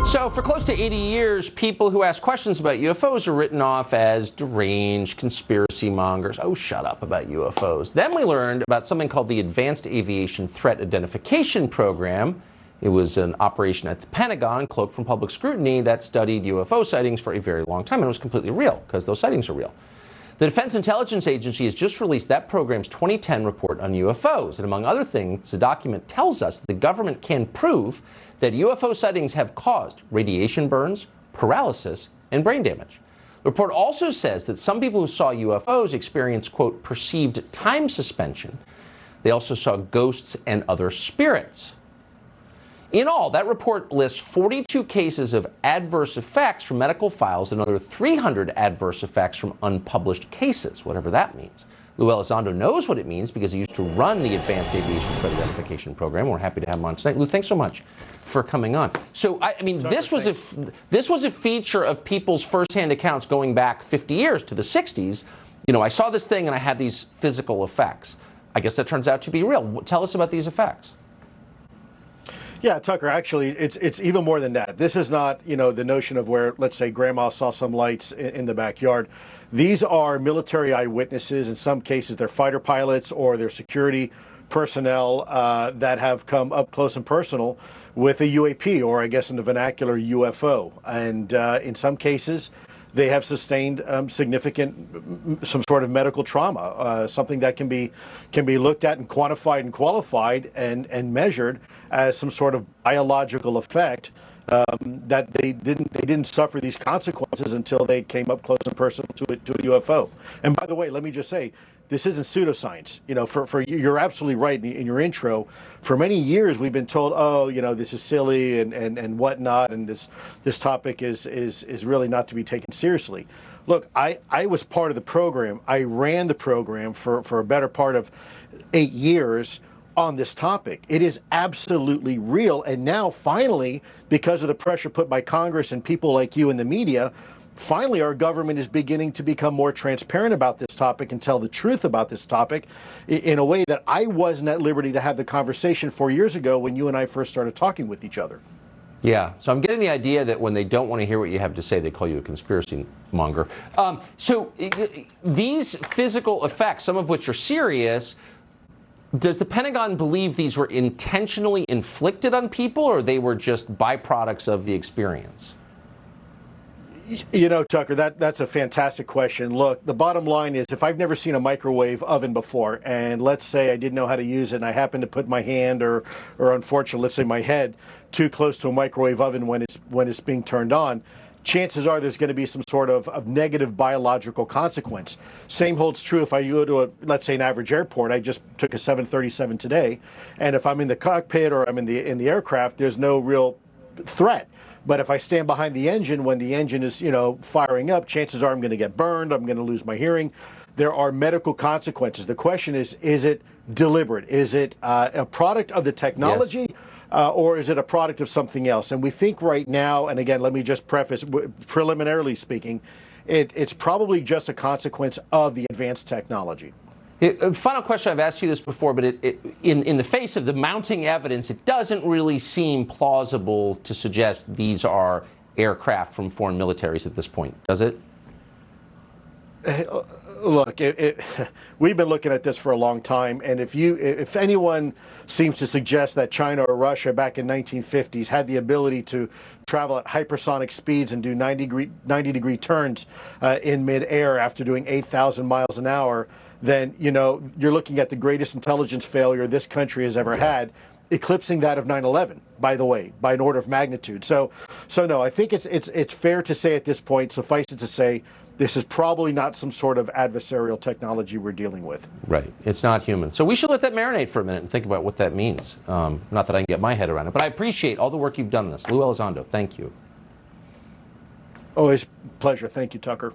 So for close to 80 years, people who ask questions about UFOs are written off as deranged conspiracy mongers. Oh, shut up about UFOs. Then we learned about something called the Advanced Aviation Threat Identification Program. It was an operation at the Pentagon, cloaked from public scrutiny, that studied UFO sightings for a very long time, and it was completely real, because those sightings are real. The Defense Intelligence Agency has just released that program's 2010 report on UFOs, and among other things, the document tells us that the government can prove that UFO sightings have caused radiation burns, paralysis, and brain damage. The report also says that some people who saw UFOs experienced, quote, perceived time suspension. They also saw ghosts and other spirits. In all, that report lists 42 cases of adverse effects from medical files and another 300 adverse effects from unpublished cases, whatever that means. Lou Elizondo knows what it means because he used to run the Advanced Aviation Threat Identification Program. We're happy to have him on tonight. Lou, thanks so much for coming on. So, I mean, this was a feature of people's firsthand accounts going back 50 years to the 60s. You know, I saw this thing and I had these physical effects. I guess that turns out to be real. Tell us about these effects. Yeah, Tucker, actually, it's even more than that. This is not, you know, the notion of where, let's say, grandma saw some lights in the backyard. These are military eyewitnesses. In some cases, they're fighter pilots or they're security personnel that have come up close and personal with a UAP, or I guess in the vernacular, UFO. And in some cases, they have sustained significant, some sort of medical trauma, something that can be looked at and quantified and qualified and measured as some sort of biological effect, that they didn't suffer these consequences until they came up close and personal to a UFO. And by the way, let me just say, this isn't pseudoscience. You know, for you're absolutely right in your intro. For many years, we've been told, oh, you know, this is silly and whatnot, and this topic is really not to be taken seriously. Look, I was part of the program. I ran the program for a better part of 8 years on this topic. It is absolutely real, and now finally, because of the pressure put by Congress and people like you in the media, finally, our government is beginning to become more transparent about this topic and tell the truth about this topic in a way that I wasn't at liberty to have the conversation 4 years ago when you and I first started talking with each other. Yeah, so I'm getting the idea that when they don't want to hear what you have to say, they call you a conspiracy monger. So these physical effects, some of which are serious, does the Pentagon believe these were intentionally inflicted on people, or they were just byproducts of the experience? You know, Tucker, that's a fantastic question. Look, the bottom line is, if I've never seen a microwave oven before, and let's say I didn't know how to use it, and I happen to put my hand or unfortunately, let's say my head too close to a microwave oven when it's being turned on, chances are there's going to be some sort of negative biological consequence. Same holds true if I go to let's say an average airport. I just took a 737 today, and if I'm in the cockpit or I'm in the aircraft, there's no real threat. But if I stand behind the engine when the engine is, you know, firing up, chances are I'm going to get burned. I'm going to lose my hearing. There are medical consequences. The question is it deliberate? Is it a product of the technology? Yes. Or is it a product of something else? And we think right now, and again, let me just preface, preliminarily speaking, it's probably just a consequence of the advanced technology. Final question, I've asked you this before, but in the face of the mounting evidence, it doesn't really seem plausible to suggest these are aircraft from foreign militaries at this point, does it? Look, we've been looking at this for a long time, and if anyone seems to suggest that China or Russia back in 1950s had the ability to travel at hypersonic speeds and do 90-degree turns in midair after doing 8,000 miles an hour, then, you know, you're looking at the greatest intelligence failure this country has ever had, eclipsing that of 9/11, by the way, by an order of magnitude. So no, I think it's fair to say at this point, suffice it to say, this is probably not some sort of adversarial technology we're dealing with. Right. It's not human. So we should let that marinate for a minute and think about what that means. Not that I can get my head around it, but I appreciate all the work you've done on this. Lou Elizondo, thank you. Always a pleasure. Thank you, Tucker.